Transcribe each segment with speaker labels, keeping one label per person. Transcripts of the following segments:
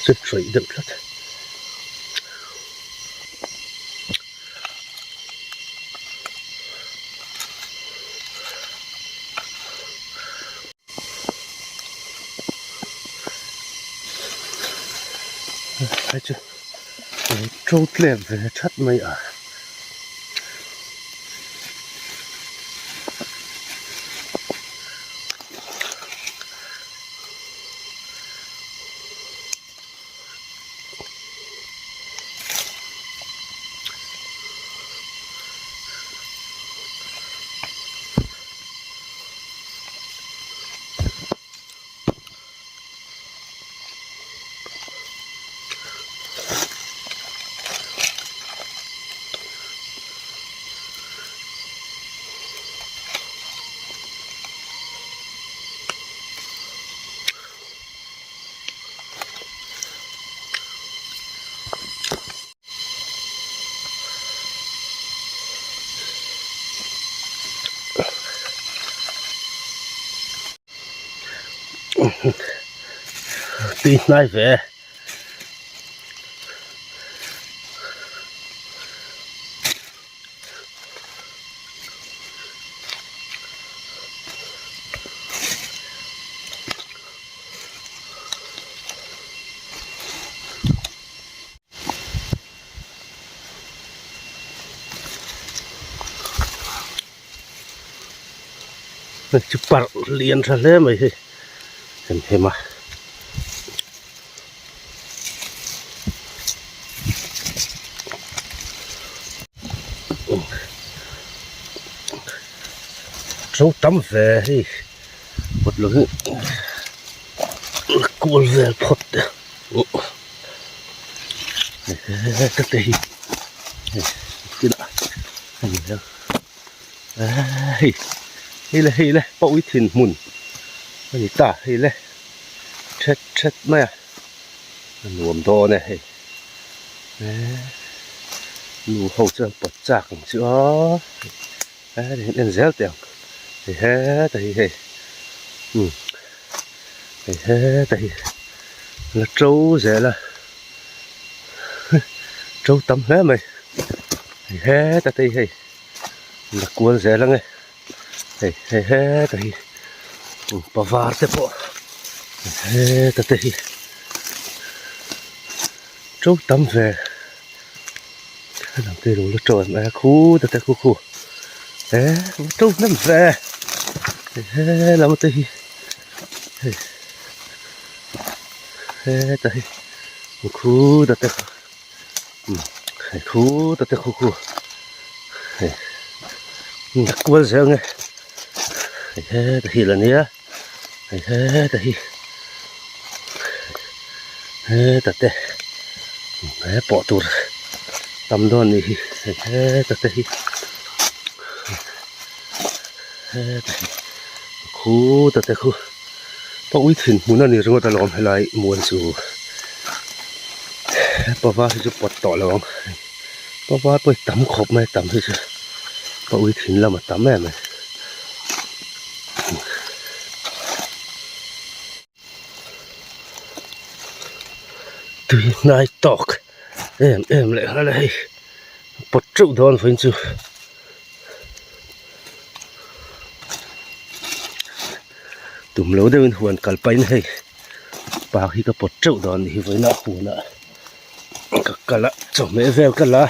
Speaker 1: 是水的了。还就周练的出没啊？对，那些。cepat lian saja masih hemat. Trâu tắm về thì một lưỡi cua về phật tất đây cái đó hình đâu hi le bao ít thìn mùn anh ta hi le chết mày nuông to này nu hậu chân bật chạc chứ đến réo tiền thì hết thì thì là trâu dễ là trâu tắm hết mày thì hết thì là cuốn dễ là nghe hết thì bà vả thế bộ hết thì trâu tắm về làm tê đủ là trộn mà khu khu trâu nằm về làm tê đây khu khu khu cuốn dễ nghe thì là nia thì bỏ tụt tầm đòn thì khu khu bao ít thìn muốn ăn gì chúng ta làm hay lại muốn dù bao vả thì chụp bật tỏi làm bao vả bây tắm khop mày tắm thôi chứ bao ít thìn làm mà tắm mày tùy nai tóc em lại ở đây bật trụ đòn phải chứ tụm lâu đây mình huấn cල් pain hay bao khi có bật trụ đòn thì với nọ huấn nọ cả lạ cho mẹ veo cả lạ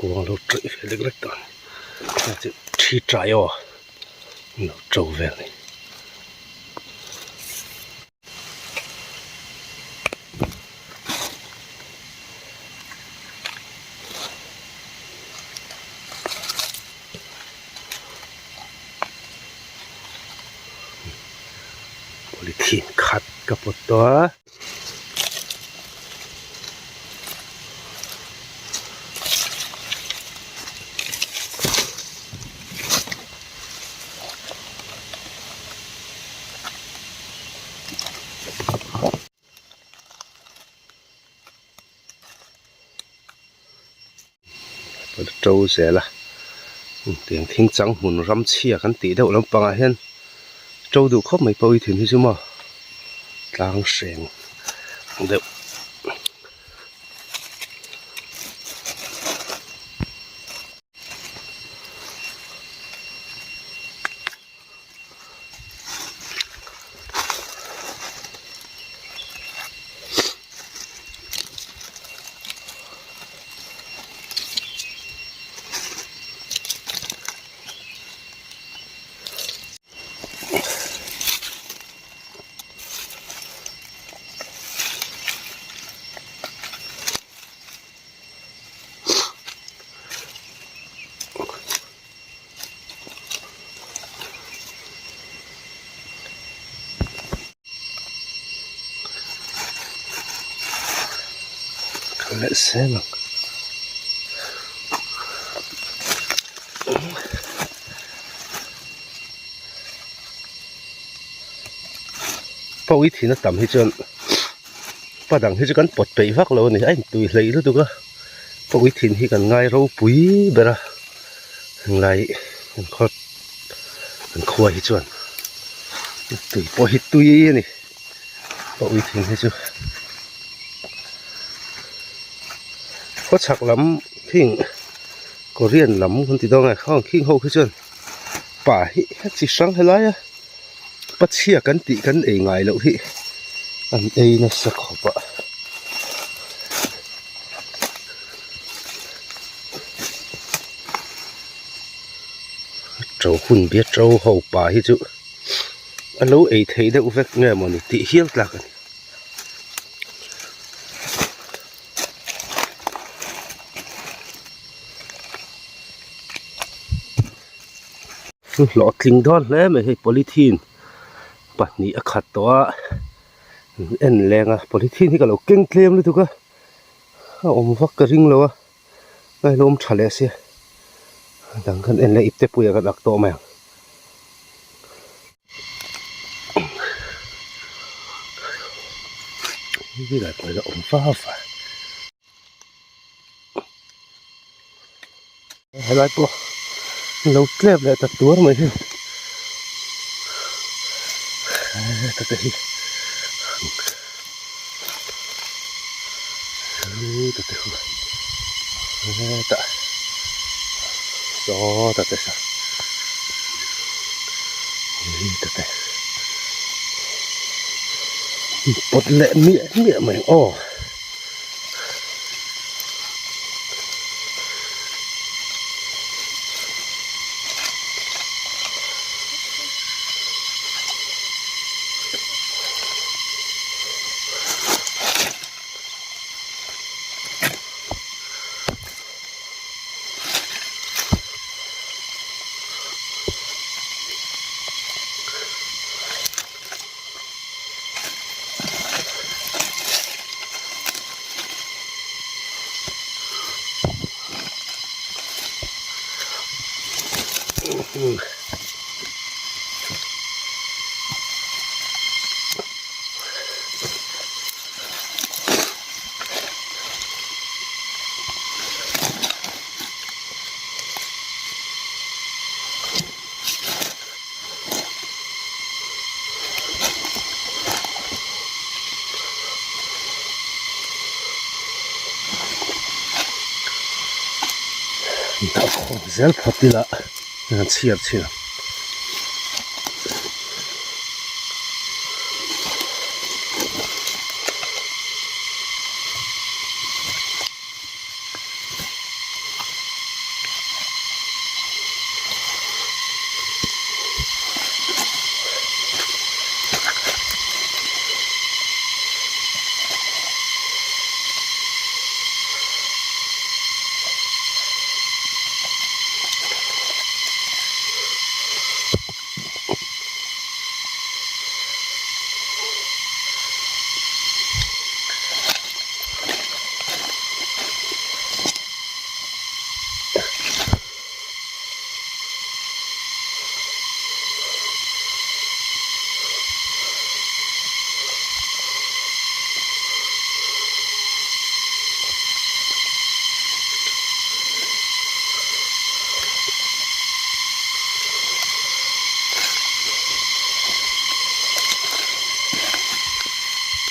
Speaker 1: cuồng lâu chạy phải lệch toàn chi trái ó nó trâu về này ขัดกับตัวโจเสียละเตียงทิ้งจังหุ่นรำเชี่ยกันตีเดาลำปางเห็นโจดูเขาไม่ปล่อยถึงที่จุมากลางเสียงเดี๋ยวและเส้นพอวิธีนั้นทำให้จนป้าดังให้จนกันปลดไปฟักเราเนี่ยไอ้ตุยเลยรู้ตัวก็พอวิธีที่กันง่ายเราปุ๋ยเบล่าไงมันคดมันควายจนตุยพอหิตุยนี่พอวิธีให้จนก็ฉักล้ำขิงก็เรียนล้ำคนที่ต้องไงข้างขิงเขาคือจนป่าฮิฮักจิสังให้ไรอะปัดเชี่ยกันติกันเองไงแล้วที่อันเอนะสักขบะเจ้าหุ่นเบียดเจ้าเขาป่าฮิจุอันนู้เอเทได้อุเวกเงี้ยมันติเฮี้ยนละกันหลอดลิงดอนแล้วไม่ให้โพลิธีนปัดนี้อขัดตัวเอ็นแรงอะโพลิธีนที่กับเราเก่งเคลมเลยทุกคนอมฟักกระริงแล้วอะไม่ลมทะเลเสียดังกันเอ็นเลยอิบเตปุยกันหลักโตแมงนี่แหละเลยละอมฟ้าฝ่าอะไรปะเราเกลียบเลยแต่ตัวมันที่แต่แต่ที่แต่แต่หัวแต่ซอแต่แต่ซะแต่แต่ปดเละเมียเหมือนอ้อดาวของเซลพัดดีละนั่นเชียร์เชียร์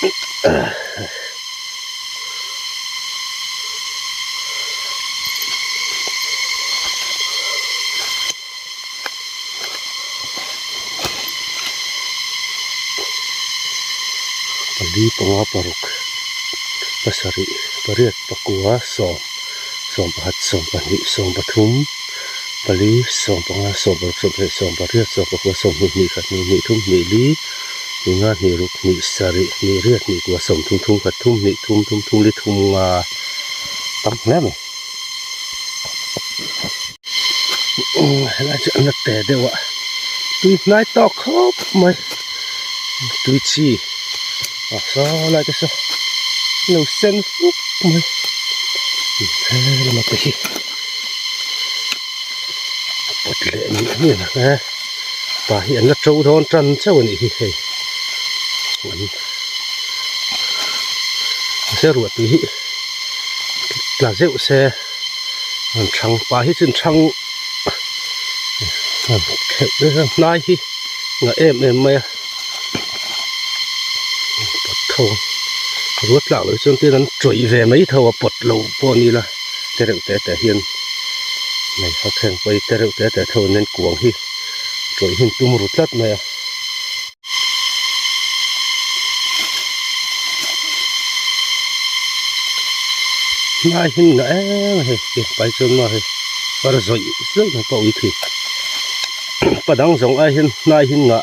Speaker 1: Pali Panga Paruk Pasari Pariat Pakua Som Pahat Som Pani Som Pathum Pali Som Panga Som Paruk Som Pariat Som Pariat Som Pakua Som Ni Khat Ni Thum Ni Li Ni Nga Ni Ruk Ni Sari Ni Riat Ni Kua Som Thum Khat Thum Ni Thum Li Thum Nga Tam Nam La Cha Na Te Dewa Tui Nai To Khop Mai Tui Chi so lại cái sao lâu sen phúc mới thế là một cái bột lệ như là và hiện là trâu thon trần sao này mình xe ruột tí là rượu xe trăng ba hết trên trăng kẹo nai hi ngã em mày thâu ruột lão rồi cho nên trội về mấy thâu bột lẩu poni là té hiền này họ khen quay té thâu nên cuồng hi trội hiền tum ruột lát này nai hiền ngã hay bay chân mà hay và rồi rất là có uy tín và đang giống ai hiền nai hiền ngã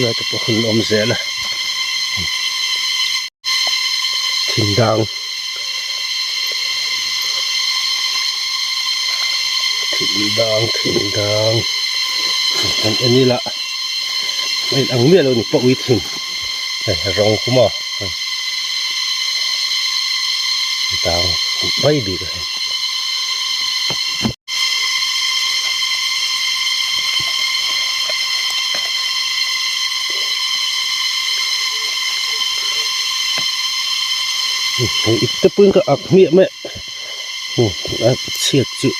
Speaker 1: lại tập huấn ôm dễ là thìn đàng anh ấy là mình ăn miếng rồi nè uy thìn rong cũng mà đàng bay đi rồi ít tập pun cái ạc miệng mẹ xiết chịu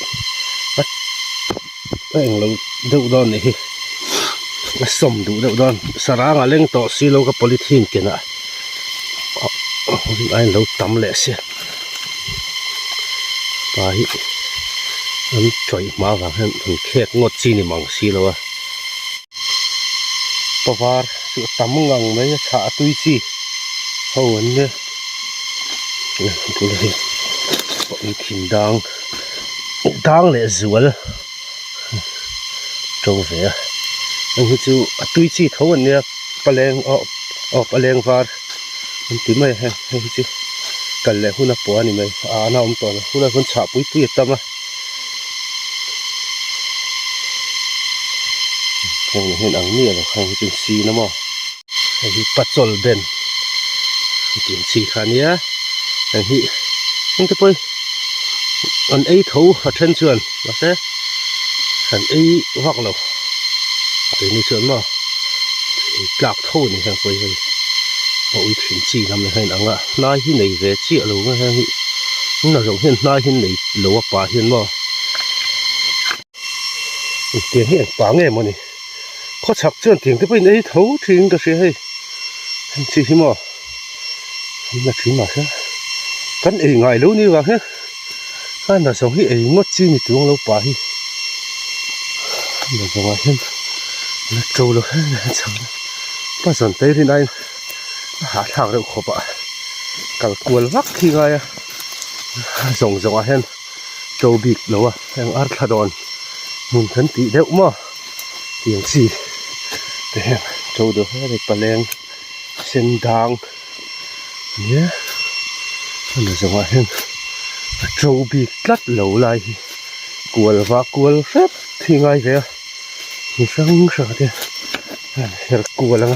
Speaker 1: bắt anh lâu đậu đòn này nó sầm đủ đậu đòn sara ngà lên tỏ xí lâu cái polythene kia nè anh lâu tắm lẹ xí bài anh trời má vàng hơn thằng khét ngọt chi này măng xí lâu à bao var sự tắm ngang mấy thả tui chi hầu anh nhé bỗng thìn đang lệ ruột trâu về anh hít chú tui chi thấu anh nè paleng var anh tí mày hay chứ cần lệ hôn áp bùa này mày nào ông toàn hôn áp hôn chả bụi tui tâm à không hiện ăn mía rồi không chuyện xì nữa mà anh hít bắt chol bên chuyện xì khá nhé anh hít anh cái bơi anh ấy thấu ở trên sườn là thế anh ấy hoặc là để nuôi sườn mà lạc thô này thằng bơi rồi hội thuyền chi làm này anh ạ nai hi này về chia luôn cái anh hít nó giống hiện nai hi này lúa bà hiện mà tiếng hiện bà nghe mà này có chặt chân tiếng cái bên ấy thấu tiếng cái gì hay chỉ mà là chỉ mà thế cắn ấy ngày lâu như vậy hết anh là sống hi ấy mất chi thì tiếng lâu bà hi là giống ai hết là trâu rồi hết chẳng bao giờ tới thì đây hạ thang được khổ bạ cả cuốn vắt thì ngay giống ai hết trâu bịt lâu à em ăn thà đòn muốn thân tí đéo mà tiếng gì để trâu được hết để paleng sen đàng nhé là giống ai hết trâu bị cắt lẩu lại Kual va kual phép thì ngay vậy mình sang sợ thế rất kual lắm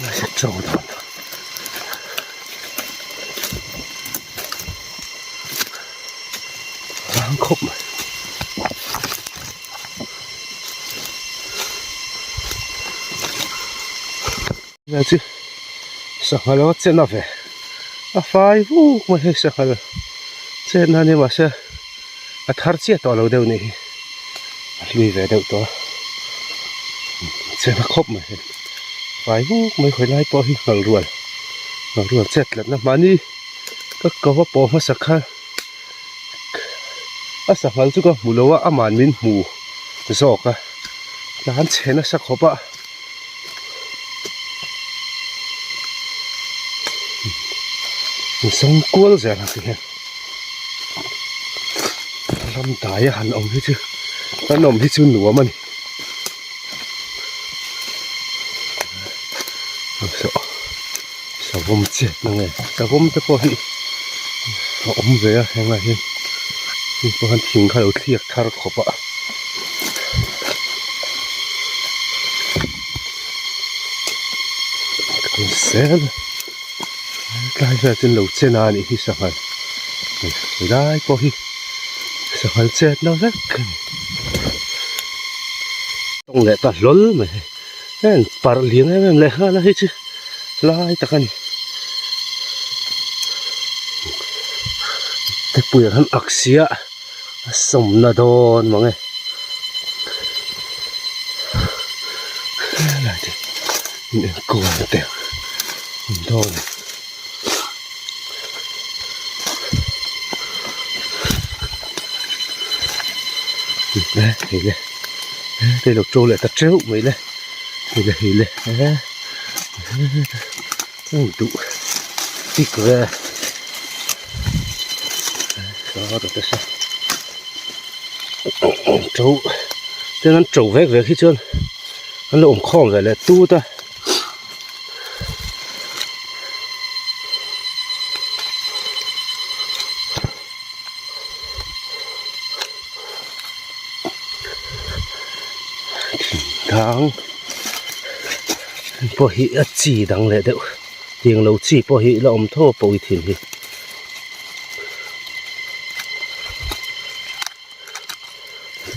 Speaker 1: nó sẽ trâu thôi láng khúc mà là chứ sao mà nó chết nó về phải vô mà hay sao mà chết nó như mà sao thar chết to lâu đâu này lui về đâu to chết nó khóc mà phải vô mới khỏi lại bỏ hình ngầu ruột chết là nó mà đi các cậu bỏ mà sắc ha sắc hal chứ có mù lâu á màn min mù giọt à là hắn chết nó sắc khóc à sông cuốn ra là cái lâm tái hẳn ông hết chứ nó nằm hết chun lúa mà sao vôm chết nó nghe sao vôm tới coi ông về hàng ngày nhưng có hắn thình khai đầu thiệt thar khóc ạ con xe lại ra trên lầu trên này thì sao hả? Lại có hi sao hả chết nó rất tông lệ ta lol mà em par liền em lệ ha là hết chứ lại ta cái này cái bụi hắn axia sầm na đòn mà nghe lại đi nên cố gắng tèo đòn đây đây lục trâu lại tạt trâu mấy đây đây tụ tí cửa đó được sao trâu thế nó trâu vét về khi chưa nó lộn khom về là tu ta tháng bỏ hi ở chỉ đằng lệ đậu tiền lâu chỉ bỏ hi là ông thô bồi thiền hi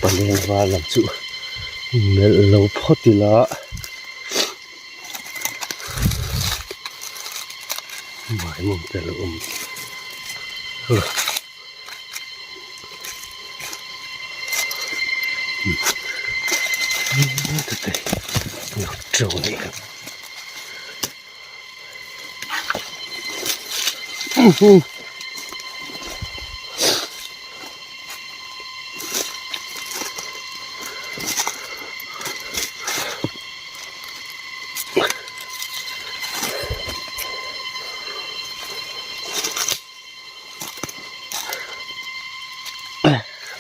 Speaker 1: bản thân và làm chủ lâu phốt thì là mãi mong tới là ông đây nó trâu này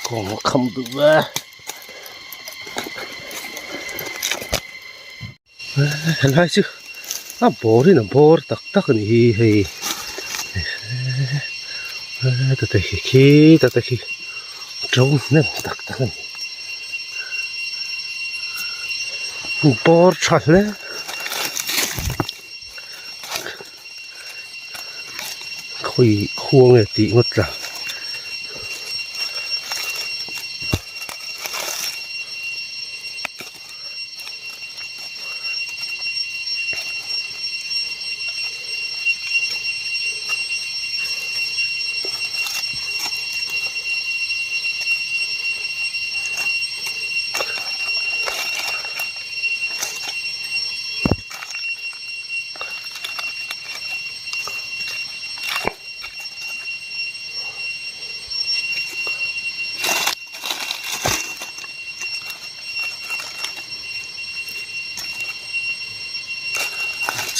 Speaker 1: còn không được lại chứ bố đi nằm bố tắc này hay tại khi trâu nên tắc này bố chặt lên khôi khuông này tí ngất ra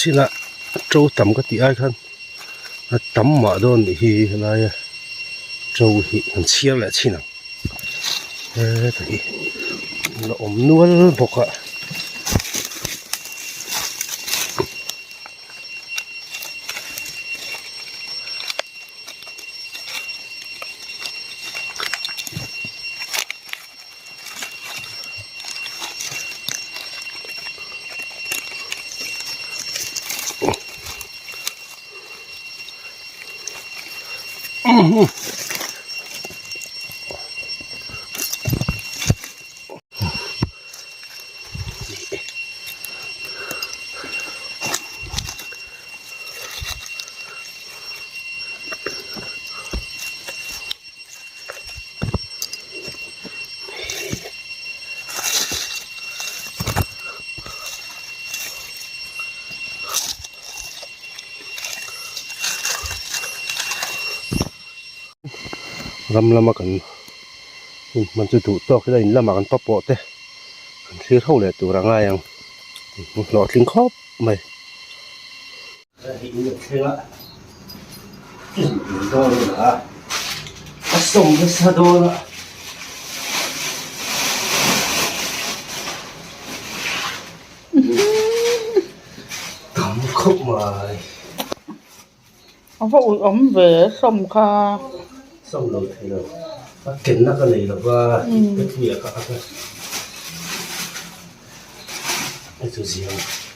Speaker 1: chỉ là trâu tắm cái tí ai khăn tắm mà đồn thì là trâu thì hắn chia lại chi nào thì nó ôm nuôi bọc ạ lama makan man chu tu tok da in lama kan papo te kan thir ho le tu ranga yang lo tling khop mai hi ni thela do la asom de sa do la tam khop mai
Speaker 2: ông phải ấm về xong kha
Speaker 1: xong rồi thì là bắt kiến nó cái này là qua cái việc các cái gì không